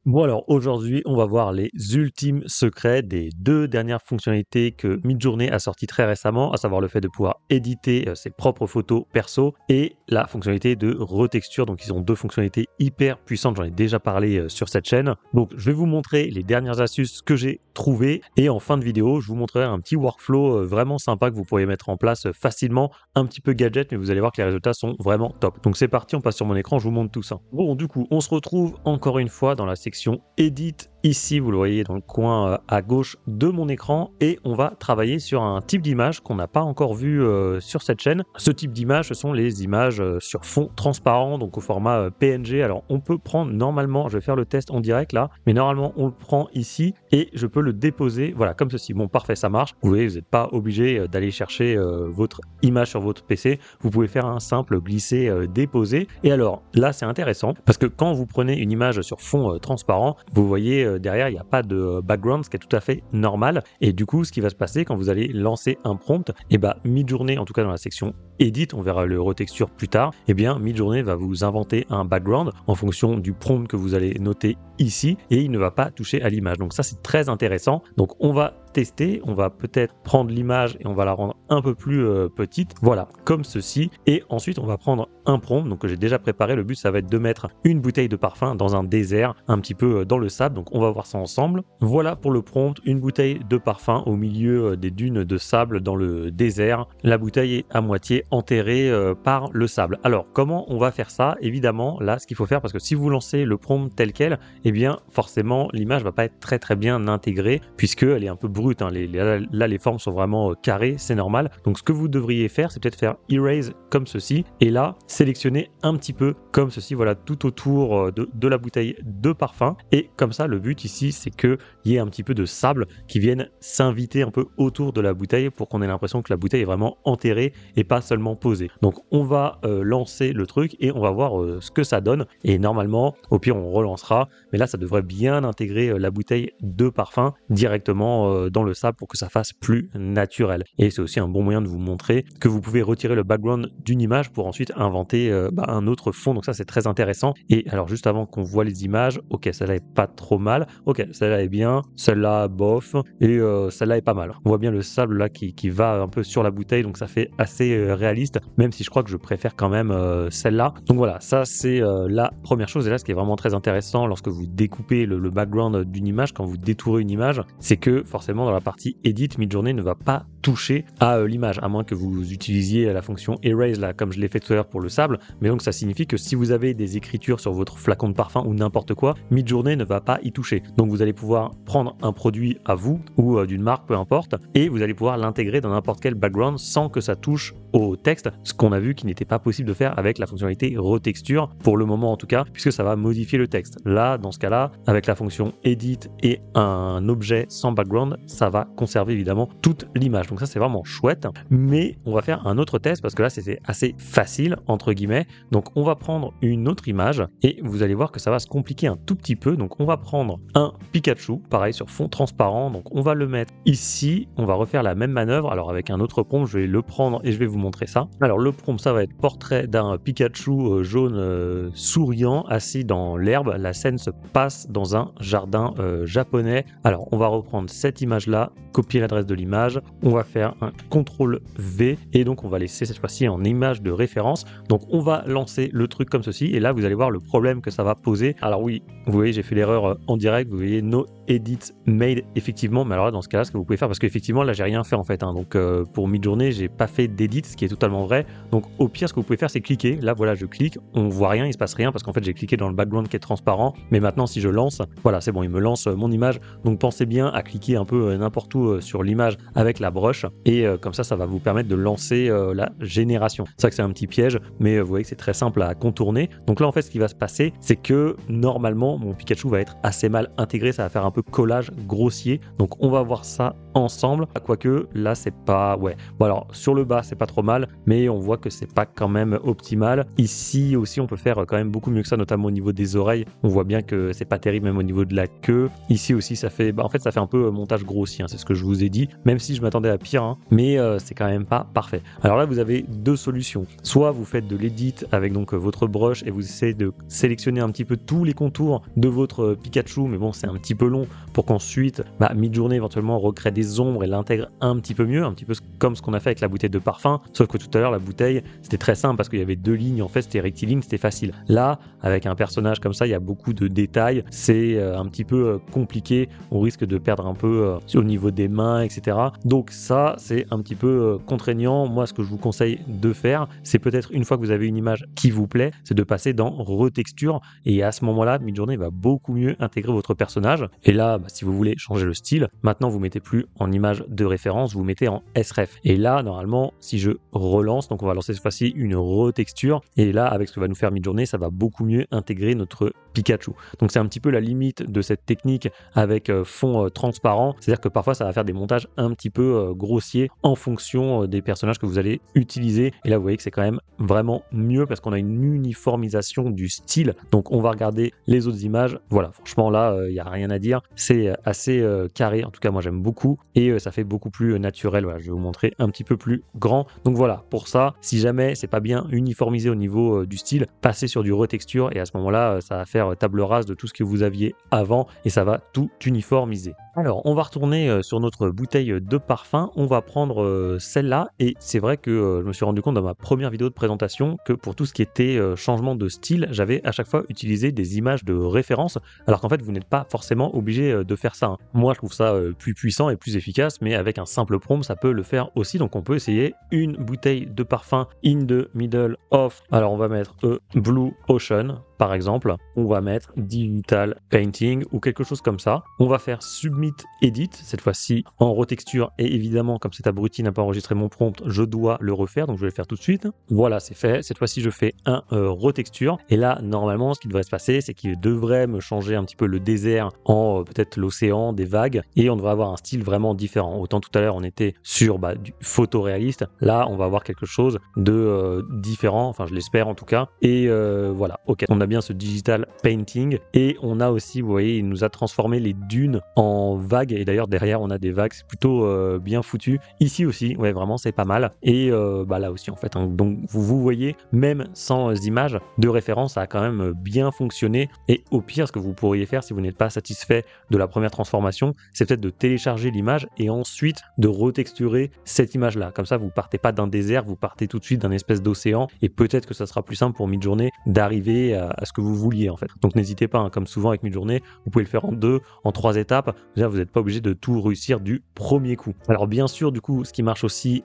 Bon alors aujourd'hui, on va voir les ultimes secrets des 2 dernières fonctionnalités que Midjourney a sorties très récemment, à savoir le fait de pouvoir éditer, ses propres photos perso et la fonctionnalité de retexture. Donc ils ont 2 fonctionnalités hyper puissantes, j'en ai déjà parlé, sur cette chaîne. Donc je vais vous montrer les dernières astuces que j'ai trouvées et en fin de vidéo, je vous montrerai un petit workflow, vraiment sympa que vous pourriez mettre en place, facilement, un petit peu gadget, mais vous allez voir que les résultats sont vraiment top. Donc c'est parti, on passe sur mon écran, je vous montre tout ça. Bon du coup, on se retrouve encore une fois dans la section Edit. Ici, vous le voyez dans le coin à gauche de mon écran et on va travailler sur un type d'image qu'on n'a pas encore vu sur cette chaîne. Ce type d'image, ce sont les images sur fond transparent, donc au format PNG. Alors, on peut prendre normalement, je vais faire le test en direct là, mais normalement, on le prend ici et je peux le déposer, voilà, comme ceci. Bon, parfait, ça marche. Vous voyez, vous n'êtes pas obligé d'aller chercher votre image sur votre PC. Vous pouvez faire un simple glisser-déposer. Et alors, là, c'est intéressant parce que quand vous prenez une image sur fond transparent, vous voyez derrière, il n'y a pas de background, ce qui est tout à fait normal. Et du coup, ce qui va se passer quand vous allez lancer un prompt, et bah, Midjourney, en tout cas dans la section Edit, on verra le retexture plus tard, et bien Midjourney va vous inventer un background en fonction du prompt que vous allez noter ici, et il ne va pas toucher à l'image. Donc ça, c'est très intéressant. Donc on va tester, on va peut-être prendre l'image et on va la rendre un peu plus petite, voilà, comme ceci. Et ensuite, on va prendre un prompt, donc que j'ai déjà préparé. Le but, ça va être de mettre une bouteille de parfum dans un désert, un petit peu dans le sable. Donc on va voir ça ensemble. Voilà pour le prompt, une bouteille de parfum au milieu des dunes de sable dans le désert. La bouteille est à moitié enterrée par le sable. Alors comment on va faire ça? Évidemment, là, ce qu'il faut faire, parce que si vous lancez le prompt tel quel, eh bien forcément l'image va pas être très bien intégrée puisque elle est un peu brute, hein. Là les formes sont vraiment carrées, c'est normal. Donc ce que vous devriez faire, c'est peut-être faire erase comme ceci et là sélectionner un petit peu comme ceci, voilà, tout autour de la bouteille de parfum. Et comme ça, le but ici, c'est qu'il y ait un petit peu de sable qui vienne s'inviter un peu autour de la bouteille pour qu'on ait l'impression que la bouteille est vraiment enterrée et pas seulement posée. Donc on va lancer le truc et on va voir ce que ça donne. Et normalement, au pire, on relancera. Mais là, ça devrait bien intégrer la bouteille de parfum directement dans le sable pour que ça fasse plus naturel. Et c'est aussi un bon moyen de vous montrer que vous pouvez retirer le background d'une image pour ensuite inventer un autre fond. Donc ça, c'est très intéressant. Et alors, juste avant qu'on voit les images, ok, celle-là est pas trop mal. Ok, celle-là est bien. Celle-là, bof. Et celle-là est pas mal. On voit bien le sable là qui va un peu sur la bouteille. Donc ça fait assez réaliste, même si je crois que je préfère quand même celle-là. Donc voilà, ça c'est la première chose. Et là, ce qui est vraiment très intéressant lorsque vous découpez le background d'une image, quand vous détourez une image, c'est que forcément dans la partie Edit, Midjourney ne va pas toucher à l'image, à moins que vous utilisiez la fonction Erase là, comme je l'ai fait tout à l'heure pour le sable. Mais donc ça signifie que si vous avez des écritures sur votre flacon de parfum ou n'importe quoi, Midjourney ne va pas y toucher. Donc vous allez pouvoir prendre un produit à vous ou d'une marque, peu importe, et vous allez pouvoir l'intégrer dans n'importe quel background sans que ça touche au texte, ce qu'on a vu qui n'était pas possible de faire avec la fonctionnalité retexture, pour le moment en tout cas, puisque ça va modifier le texte. Là, dans ce cas-là, avec la fonction Edit et un objet sans background, ça va conserver évidemment toute l'image. Donc ça, c'est vraiment chouette. Mais on va faire un autre test parce que là, c'était assez facile, entre guillemets. Donc on va prendre une autre image et vous allez voir que ça va se compliquer un tout petit peu. Donc on va prendre un Pikachu, pareil sur fond transparent. Donc on va le mettre ici. On va refaire la même manœuvre. Alors avec un autre prompt, je vais le prendre et je vais vous montrer ça. Alors le prompt, ça va être portrait d'un Pikachu jaune souriant assis dans l'herbe. La scène se passe dans un jardin japonais. Alors on va reprendre cette image là, copier l'adresse de l'image, on va faire un CTRL V et donc on va laisser cette fois-ci en image de référence. Donc on va lancer le truc comme ceci et là vous allez voir le problème que ça va poser. Alors oui, vous voyez, j'ai fait l'erreur en direct, vous voyez no edit made effectivement, mais alors là dans ce cas-là, ce que vous pouvez faire, parce qu'effectivement là j'ai rien fait en fait, hein, donc pour Midjourney j'ai pas fait d'édit, ce qui est totalement vrai. Donc au pire, ce que vous pouvez faire, c'est cliquer. Là voilà, je clique, on voit rien, il se passe rien parce qu'en fait j'ai cliqué dans le background qui est transparent. Mais maintenant si je lance, voilà, c'est bon, il me lance mon image. Donc pensez bien à cliquer un peu n'importe où sur l'image avec la broche et comme ça va vous permettre de lancer la génération. C'est vrai que c'est un petit piège, mais vous voyez que c'est très simple à contourner. Donc là en fait ce qui va se passer, c'est que normalement mon Pikachu va être assez mal intégré, ça va faire un peu collage grossier. Donc on va voir ça ensemble, quoique là c'est pas, ouais, bon alors sur le bas c'est pas trop mal, mais on voit que c'est pas quand même optimal. Ici aussi on peut faire quand même beaucoup mieux que ça, notamment au niveau des oreilles, on voit bien que c'est pas terrible, même au niveau de la queue. Ici aussi ça fait, en fait ça fait un peu montage grossier, hein, c'est ce que je vous ai dit, même si je m'attendais à pire, hein, mais c'est quand même pas parfait. Alors là, vous avez deux solutions. Soit vous faites de l'edit avec donc votre brush et vous essayez de sélectionner un petit peu tous les contours de votre Pikachu, mais bon, c'est un petit peu long pour qu'ensuite Midjourney éventuellement recrée des ombres et l'intègre un petit peu mieux, un petit peu comme ce qu'on a fait avec la bouteille de parfum, sauf que tout à l'heure la bouteille c'était très simple parce qu'il y avait deux lignes, en fait c'était rectiligne, c'était facile. Là, avec un personnage comme ça, il y a beaucoup de détails, c'est un petit peu compliqué, on risque de perdre un peu au niveau des mains, etc. Donc ça, c'est un petit peu contraignant. Moi, ce que je vous conseille de faire, c'est peut-être une fois que vous avez une image qui vous plaît, c'est de passer dans retexture, et à ce moment-là, Midjourney va beaucoup mieux intégrer votre personnage. Et là, si vous voulez changer le style, maintenant vous mettez plus en image de référence, vous mettez en SREF. Et là, normalement, si je relance, donc on va lancer cette fois-ci une retexture, et là, avec ce que va nous faire Midjourney, ça va beaucoup mieux intégrer notre Pikachu. Donc c'est un petit peu la limite de cette technique avec fond transparent, c'est-à-dire que parfois ça va faire des montages un petit peu grossiers en fonction des personnages que vous allez utiliser. Et là, vous voyez que c'est quand même vraiment mieux parce qu'on a une uniformisation du style. Donc on va regarder les autres images. Voilà, franchement là, il n'y a rien à dire. C'est assez carré, en tout cas moi j'aime beaucoup, et ça fait beaucoup plus naturel. Voilà, je vais vous montrer un petit peu plus grand. Donc voilà, pour ça, si jamais c'est pas bien uniformisé au niveau du style, passez sur du retexture, et à ce moment-là, ça va faire table rase de tout ce que vous aviez avant et ça va tout uniformiser. Alors, on va retourner sur notre bouteille de parfum. On va prendre celle-là, et c'est vrai que je me suis rendu compte dans ma première vidéo de présentation que pour tout ce qui était changement de style, j'avais à chaque fois utilisé des images de référence, alors qu'en fait, vous n'êtes pas forcément obligé de faire ça, hein. Moi, je trouve ça plus puissant et plus efficace, mais avec un simple prompt, ça peut le faire aussi. Donc, on peut essayer une bouteille de parfum in the middle of. Alors, on va mettre Blue Ocean, par exemple. On va mettre Digital Painting ou quelque chose comme ça. On va faire Submit Edit, cette fois-ci en retexture, et évidemment, comme cet abruti n'a pas enregistré mon prompt, je dois le refaire, donc je vais le faire tout de suite. Voilà, c'est fait. Cette fois-ci, je fais un retexture, et là, normalement, ce qui devrait se passer, c'est qu'il devrait me changer un petit peu le désert en peut-être l'océan, des vagues, et on devrait avoir un style vraiment différent. Autant tout à l'heure, on était sur du photoréaliste, là, on va avoir quelque chose de différent, enfin, je l'espère en tout cas, et voilà, ok, on a bien ce digital painting, et on a aussi, vous voyez, il nous a transformé les dunes en vagues, et d'ailleurs derrière on a des vagues, c'est plutôt bien foutu. Ici aussi, ouais, vraiment c'est pas mal, et là aussi en fait, hein. Donc vous voyez, même sans images de référence, ça a quand même bien fonctionné. Et au pire, ce que vous pourriez faire si vous n'êtes pas satisfait de la première transformation, c'est peut-être de télécharger l'image et ensuite de retexturer cette image là. Comme ça, vous partez pas d'un désert, vous partez tout de suite d'un espèce d'océan, et peut-être que ça sera plus simple pour Midjourney d'arriver à ce que vous vouliez en fait. Donc n'hésitez pas, hein, comme souvent avec Midjourney, vous pouvez le faire en 2, en 3 étapes. Déjà, vous n'êtes pas obligé de tout réussir du premier coup. Alors bien sûr, du coup, ce qui marche aussi,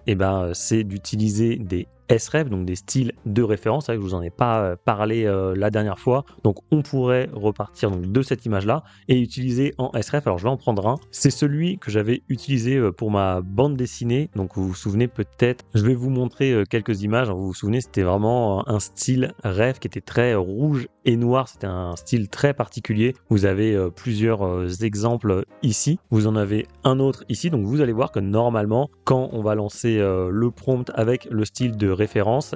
c'est d'utiliser des SREF, donc des styles de référence. C'est vrai que je vous en ai pas parlé la dernière fois. Donc on pourrait repartir donc de cette image-là et utiliser en SREF. Alors je vais en prendre un. C'est celui que j'avais utilisé pour ma bande dessinée. Donc vous vous souvenez peut-être, je vais vous montrer quelques images. Vous vous souvenez, c'était vraiment un style ref qui était très rouge et noir. C'était un style très particulier. Vous avez plusieurs exemples ici. Vous en avez un autre ici. Donc vous allez voir que normalement, quand on va lancer le prompt avec le style de référence,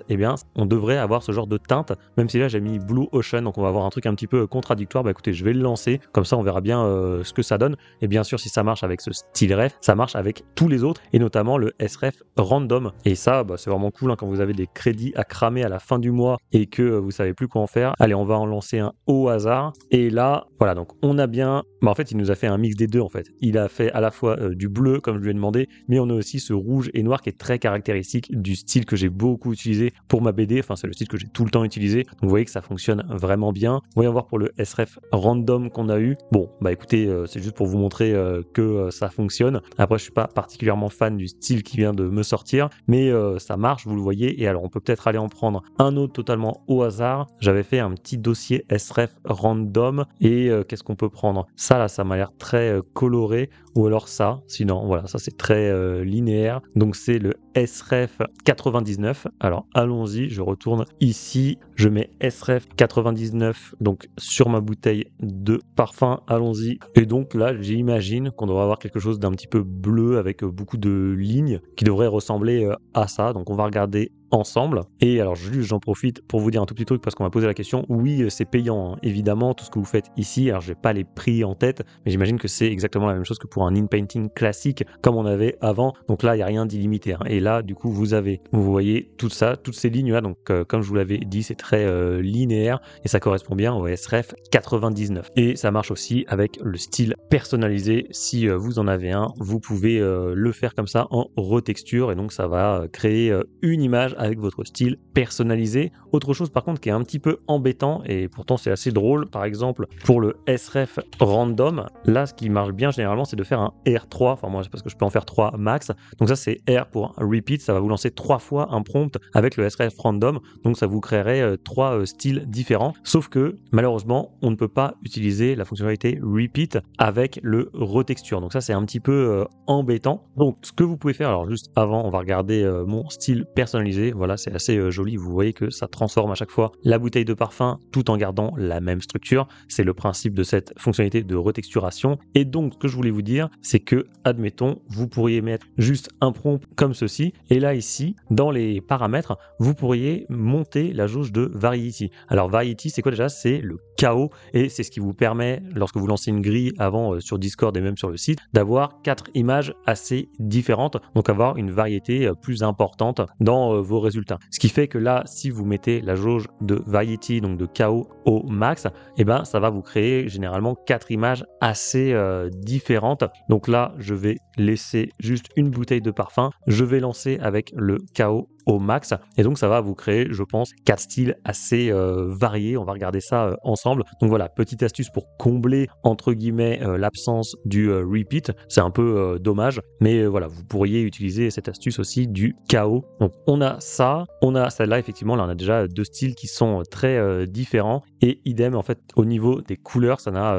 on devrait avoir ce genre de teinte, même si là j'ai mis Blue Ocean, donc on va avoir un truc un petit peu contradictoire. Écoutez, je vais le lancer, comme ça on verra bien ce que ça donne. Et bien sûr, si ça marche avec ce style ref, ça marche avec tous les autres, et notamment le SREF random. Et ça, c'est vraiment cool, hein, quand vous avez des crédits à cramer à la fin du mois et que vous savez plus quoi en faire. Allez, on va en lancer un au hasard. Et là, voilà, donc on a bien, en fait, il nous a fait un mix des deux en fait. Il a fait à la fois du bleu, comme je lui ai demandé, mais on a aussi ce rouge et noir qui est très caractéristique du style que j'ai beaucoup utilisé pour ma BD, enfin c'est le style que j'ai tout le temps utilisé, donc vous voyez que ça fonctionne vraiment bien. Voyons voir pour le SREF random qu'on a eu. Bon, écoutez, c'est juste pour vous montrer que ça fonctionne. Après, je suis pas particulièrement fan du style qui vient de me sortir, mais ça marche, vous le voyez. Et alors, on peut peut-être aller en prendre un autre totalement au hasard. J'avais fait un petit dossier SREF random, et qu'est-ce qu'on peut prendre? Ça là, ça m'a l'air très coloré, ou alors ça, sinon voilà, ça c'est très linéaire, donc c'est le SREF 99. Alors allons-y, je retourne ici, je mets SREF 99 donc sur ma bouteille de parfum, allons-y. Et donc là, j'imagine qu'on devrait avoir quelque chose d'un petit peu bleu avec beaucoup de lignes qui devrait ressembler à ça. Donc on va regarder ensemble. Et alors juste j'en profite pour vous dire un tout petit truc parce qu'on m'a posé la question. Oui, c'est payant, hein, évidemment, tout ce que vous faites ici. Alors j'ai pas les prix en tête, mais j'imagine que c'est exactement la même chose que pour un inpainting classique comme on avait avant. Donc là, il n'y a rien d'illimité, hein. Et là, du coup, vous voyez tout ça, toutes ces lignes-là. Donc comme je vous l'avais dit, c'est très linéaire et ça correspond bien au SREF 99. Et ça marche aussi avec le style personnalisé. Si vous en avez un, vous pouvez le faire comme ça en retexture et donc ça va créer une image avec votre style personnalisé. Autre chose par contre qui est un petit peu embêtant et pourtant c'est assez drôle, par exemple pour le SREF random, là ce qui marche bien généralement c'est de faire un R3, enfin moi c'est parce que je peux en faire 3 max, donc ça c'est R pour repeat, ça va vous lancer 3 fois un prompt avec le SREF random, donc ça vous créerait 3 styles différents, sauf que malheureusement on ne peut pas utiliser la fonctionnalité repeat avec le retexture, donc ça c'est un petit peu embêtant. Donc ce que vous pouvez faire, alors juste avant on va regarder mon style personnalisé, voilà c'est assez joli, vous voyez que ça transforme à chaque fois la bouteille de parfum tout en gardant la même structure, c'est le principe de cette fonctionnalité de retexturation. Et donc ce que je voulais vous dire c'est que admettons vous pourriez mettre juste un prompt comme ceci et là ici dans les paramètres vous pourriez monter la jauge de variety. Alors variety c'est quoi déjà? C'est le chaos et c'est ce qui vous permet lorsque vous lancez une grille avant sur Discord et même sur le site d'avoir 4 images assez différentes, donc avoir une variété plus importante dans vos résultats. Ce qui fait que là si vous mettez la jauge de variety, donc de chaos au max, et ben ça va vous créer généralement 4 images assez différentes. Donc là je vais laisser juste une bouteille de parfum, je vais lancer avec le chaos au max et donc ça va vous créer je pense 4 styles assez variés. On va regarder ça ensemble. Donc voilà, petite astuce pour combler entre guillemets l'absence du repeat, c'est un peu dommage mais voilà, vous pourriez utiliser cette astuce aussi du chaos. Donc on a ça, on a celle-là effectivement, là on a déjà 2 styles qui sont très différents et idem en fait au niveau des couleurs ça n'a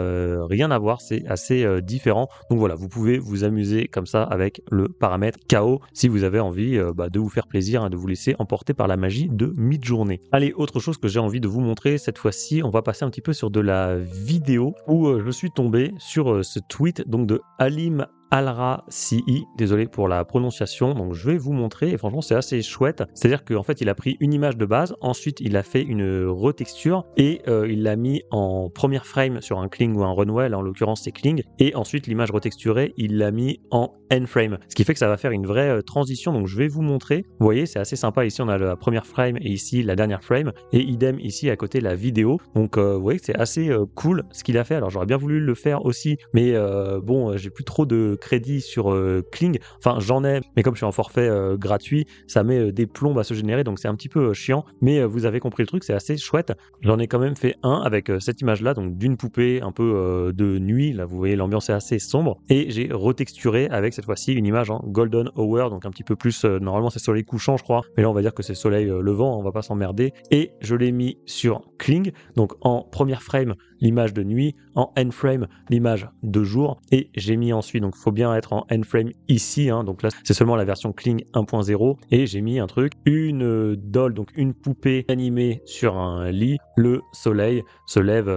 rien à voir, c'est assez différent. Donc voilà, vous pouvez vous amuser comme ça avec le paramètre chaos si vous avez envie de vous faire plaisir, hein, de vous laisser emporter par la magie de Midjourney. Allez, autre chose que j'ai envie de vous montrer cette fois-ci, on va passer un petit peu sur de la vidéo où je suis tombé sur ce tweet donc de Halim Al-Raci, désolé pour la prononciation, donc je vais vous montrer et franchement c'est assez chouette, c'est-à-dire qu'en fait il a pris une image de base, ensuite il a fait une retexture et il l'a mis en première frame sur un Kling ou un Runway, là en l'occurrence c'est Kling, et ensuite l'image retexturée il l'a mis en end frame, ce qui fait que ça va faire une vraie transition, donc je vais vous montrer, vous voyez c'est assez sympa, ici on a la première frame et ici la dernière frame, et idem ici à côté la vidéo, donc vous voyez que c'est assez cool ce qu'il a fait, alors j'aurais bien voulu le faire aussi, mais bon j'ai plus trop de crédit sur Kling, enfin j'en ai, mais comme je suis en forfait gratuit, ça met des plombes à se générer, donc c'est un petit peu chiant, mais vous avez compris le truc, c'est assez chouette. J'en ai quand même fait un avec cette image là, donc d'une poupée un peu de nuit, là vous voyez l'ambiance est assez sombre, et j'ai retexturé avec cette fois-ci une image en golden hour, donc un petit peu plus, normalement c'est soleil couchant je crois, mais là on va dire que c'est soleil levant, on va pas s'emmerder, et je l'ai mis sur Kling, donc en première frame l'image de nuit, en end frame l'image de jour, et j'ai mis ensuite, donc faut bien être en end frame ici, hein, donc là c'est seulement la version Kling 1.0, et j'ai mis un truc, une doll, donc une poupée animée sur un lit, le soleil se lève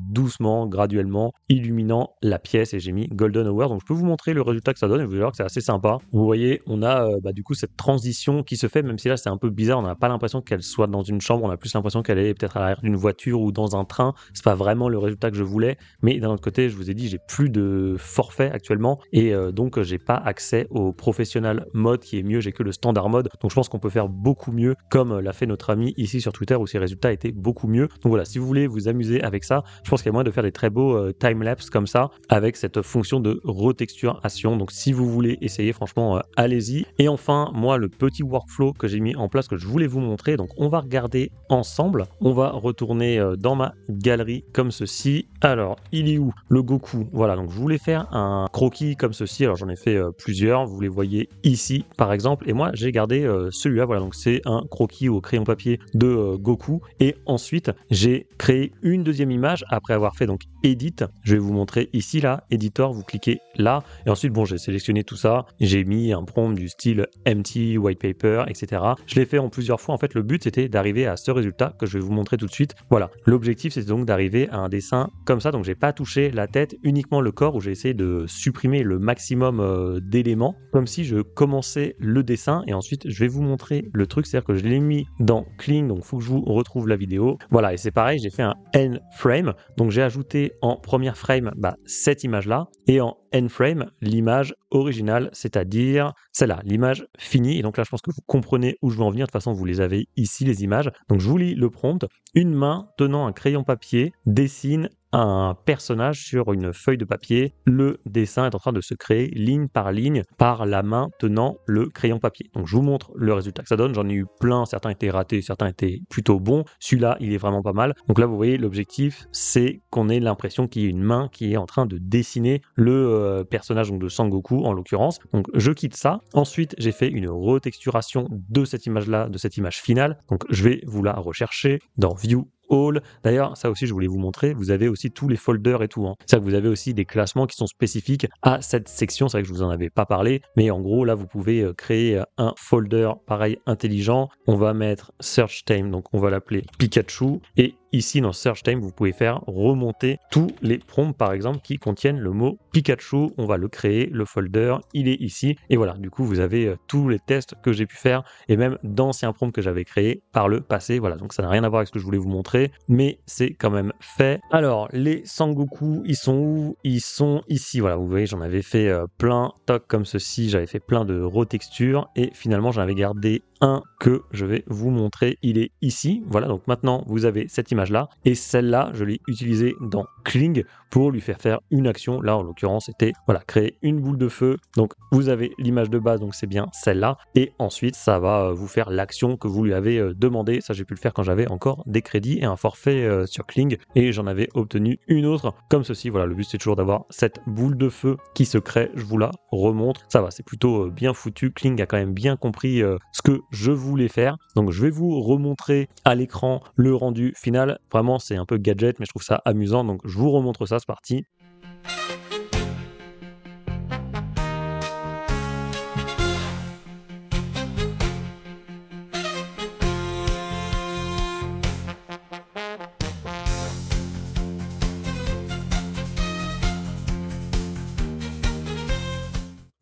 doucement, graduellement, illuminant la pièce, et j'ai mis golden hour, donc je peux vous montrer le résultat que ça donne, et vous allez voir que c'est assez sympa. Vous voyez, on a du coup cette transition qui se fait, même si là c'est un peu bizarre, on n'a pas l'impression qu'elle soit dans une chambre, on a plus l'impression qu'elle est peut-être à l'arrière d'une voiture ou dans un train, c'est pas vraiment le résultat que je voulais, mais d'un autre côté je vous ai dit j'ai plus de forfait actuellement et donc j'ai pas accès au professionnel mode qui est mieux, j'ai que le standard mode, donc je pense qu'on peut faire beaucoup mieux comme l'a fait notre ami ici sur Twitter où ses résultats étaient beaucoup mieux. Donc voilà, si vous voulez vous amuser avec ça, je pense qu'il y a moyen de faire des très beaux timelapse comme ça avec cette fonction de retexturation, donc si vous voulez essayer franchement allez-y. Et enfin moi le petit workflow que j'ai mis en place que je voulais vous montrer, donc on va regarder ensemble, on va retourner dans ma galerie comme ceci. Alors il est où le Goku? Voilà, donc je voulais faire un croquis comme ceci, alors j'en ai fait plusieurs, vous les voyez ici par exemple, et moi j'ai gardé celui-là, voilà, donc c'est un croquis au crayon papier de Goku, et ensuite j'ai créé une deuxième image après avoir fait donc Edit. Je vais vous montrer ici là, Editor, vous cliquez là et ensuite bon j'ai sélectionné tout ça, j'ai mis un prompt du style empty, white paper, etc. Je l'ai fait en plusieurs fois. En fait le but c'était d'arriver à ce résultat que je vais vous montrer tout de suite. Voilà, l'objectif c'est donc d'arriver à un dessin comme ça, donc j'ai pas touché la tête, uniquement le corps où j'ai essayé de supprimer le maximum d'éléments, comme si je commençais le dessin et ensuite je vais vous montrer le truc, c'est-à-dire que je l'ai mis dans Kling, donc il faut que je vous retrouve la vidéo. Voilà, et c'est pareil, j'ai fait un end frame, donc j'ai ajouté en première frame cette image-là et en end frame l'image originale, c'est-à-dire celle-là, l'image finie. Et donc là, je pense que vous comprenez où je veux en venir. De toute façon, vous les avez ici, les images. Donc je vous lis le prompt. Une main tenant un crayon papier dessine un personnage sur une feuille de papier. Le dessin est en train de se créer ligne par la main tenant le crayon papier. Donc je vous montre le résultat que ça donne. J'en ai eu plein, certains étaient ratés, certains étaient plutôt bons. Celui-là, il est vraiment pas mal. Donc là, vous voyez, l'objectif, c'est qu'on ait l'impression qu'il y ait une main qui est en train de dessiner le personnage donc de Sangoku en l'occurrence. Donc je quitte ça. Ensuite, j'ai fait une retexturation de cette image-là, de cette image finale. Donc je vais vous la rechercher dans View All. D'ailleurs, ça aussi, je voulais vous montrer. Vous avez aussi tous les folders et tout. C'est-à-dire que vous avez aussi des classements qui sont spécifiques à cette section. C'est vrai que je vous en avais pas parlé, mais en gros, là, vous pouvez créer un folder pareil intelligent. On va mettre Search Time, donc on va l'appeler Pikachu. Et ici, dans Search Time, vous pouvez faire remonter tous les prompts, par exemple, qui contiennent le mot Pikachu. On va le créer, le folder, il est ici. Et voilà, du coup, vous avez tous les tests que j'ai pu faire et même d'anciens prompts que j'avais créés par le passé. Voilà, donc ça n'a rien à voir avec ce que je voulais vous montrer, mais c'est quand même fait. Alors, les Sangoku, ils sont où? Ils sont ici. Voilà, vous voyez, j'en avais fait plein, toc, comme ceci. J'avais fait plein de retextures et finalement, j'en avais gardé un que je vais vous montrer. Il est ici. Voilà, donc maintenant, vous avez cette image-là et celle-là, je l'ai utilisée dans Kling pour lui faire une action. Là, en l'occurrence, c'était voilà, créer une boule de feu. Donc, vous avez l'image de base, donc c'est bien celle-là. Et ensuite, ça va vous faire l'action que vous lui avez demandé. Ça, j'ai pu le faire quand j'avais encore des crédits et un forfait sur Kling. Et j'en avais obtenu une autre comme ceci. Voilà, le but, c'est toujours d'avoir cette boule de feu qui se crée. Je vous la remontre. Ça va, c'est plutôt bien foutu. Kling a quand même bien compris ce que je voulais faire. Donc, je vais vous remontrer à l'écran le rendu final. Vraiment, c'est un peu gadget, mais je trouve ça amusant. Donc, je vous remontre ça. C'est parti.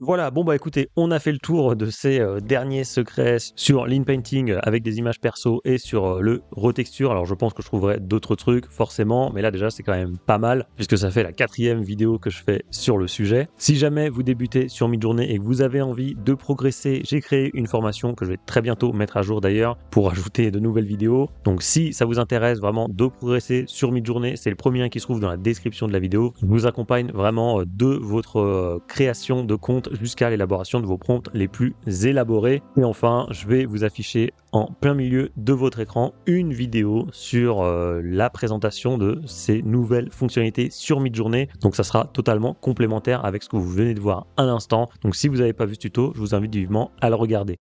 Voilà, bon écoutez, on a fait le tour de ces derniers secrets sur l'InPainting avec des images perso et sur le retexture. Alors je pense que je trouverai d'autres trucs forcément, mais là déjà c'est quand même pas mal puisque ça fait la 4e vidéo que je fais sur le sujet. Si jamais vous débutez sur Midjourney et que vous avez envie de progresser, j'ai créé une formation que je vais très bientôt mettre à jour d'ailleurs pour ajouter de nouvelles vidéos. Donc si ça vous intéresse vraiment de progresser sur Midjourney, c'est le premier lien qui se trouve dans la description de la vidéo. Je vous accompagne vraiment de votre création de compte jusqu'à l'élaboration de vos prompts les plus élaborés. Et enfin, je vais vous afficher en plein milieu de votre écran une vidéo sur la présentation de ces nouvelles fonctionnalités sur Midjourney. Donc ça sera totalement complémentaire avec ce que vous venez de voir à l'instant. Donc si vous n'avez pas vu ce tuto, je vous invite vivement à le regarder.